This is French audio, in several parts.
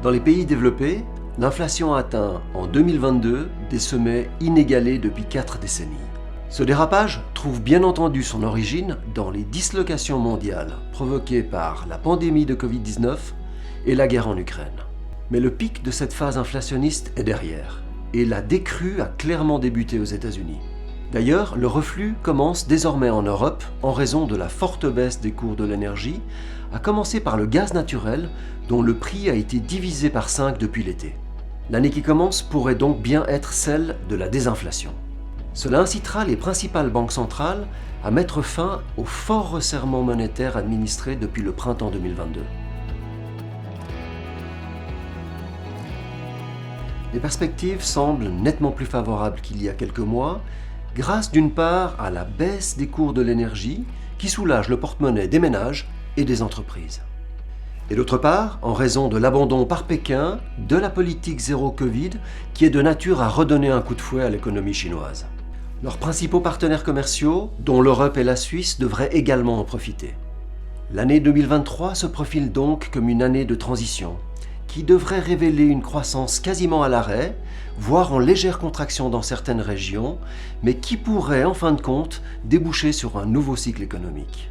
Dans les pays développés, l'inflation a atteint en 2022 des sommets inégalés depuis 4 décennies. Ce dérapage trouve bien entendu son origine dans les dislocations mondiales provoquées par la pandémie de Covid-19 et la guerre en Ukraine. Mais le pic de cette phase inflationniste est derrière, et la décrue a clairement débuté aux États-Unis. D'ailleurs, le reflux commence désormais en Europe en raison de la forte baisse des cours de l'énergie, à commencer par le gaz naturel dont le prix a été divisé par 5 depuis l'été. L'année qui commence pourrait donc bien être celle de la désinflation. Cela incitera les principales banques centrales à mettre fin au fort resserrement monétaire administré depuis le printemps 2022. Les perspectives semblent nettement plus favorables qu'il y a quelques mois, grâce d'une part à la baisse des cours de l'énergie qui soulage le porte-monnaie des ménages et des entreprises. Et d'autre part, en raison de l'abandon par Pékin de la politique zéro Covid qui est de nature à redonner un coup de fouet à l'économie chinoise. Leurs principaux partenaires commerciaux, dont l'Europe et la Suisse, devraient également en profiter. L'année 2023 se profile donc comme une année de transition, qui devrait révéler une croissance quasiment à l'arrêt, voire en légère contraction dans certaines régions, mais qui pourrait en fin de compte déboucher sur un nouveau cycle économique.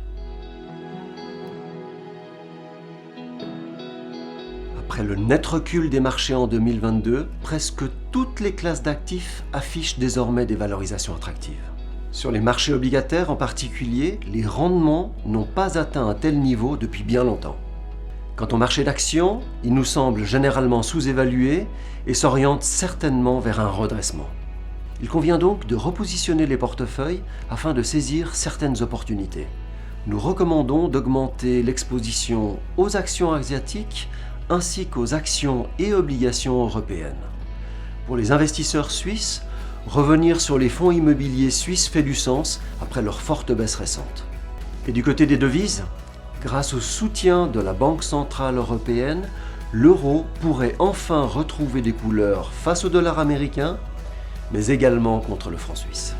Après le net recul des marchés en 2022, presque toutes les classes d'actifs affichent désormais des valorisations attractives. Sur les marchés obligataires en particulier, les rendements n'ont pas atteint un tel niveau depuis bien longtemps. Quant au marché d'actions, il nous semble généralement sous-évalué et s'oriente certainement vers un redressement. Il convient donc de repositionner les portefeuilles afin de saisir certaines opportunités. Nous recommandons d'augmenter l'exposition aux actions asiatiques ainsi qu'aux actions et obligations européennes. Pour les investisseurs suisses, revenir sur les fonds immobiliers suisses fait du sens après leur forte baisse récente. Et du côté des devises, grâce au soutien de la Banque centrale européenne, l'euro pourrait enfin retrouver des couleurs face au dollar américain, mais également contre le franc suisse.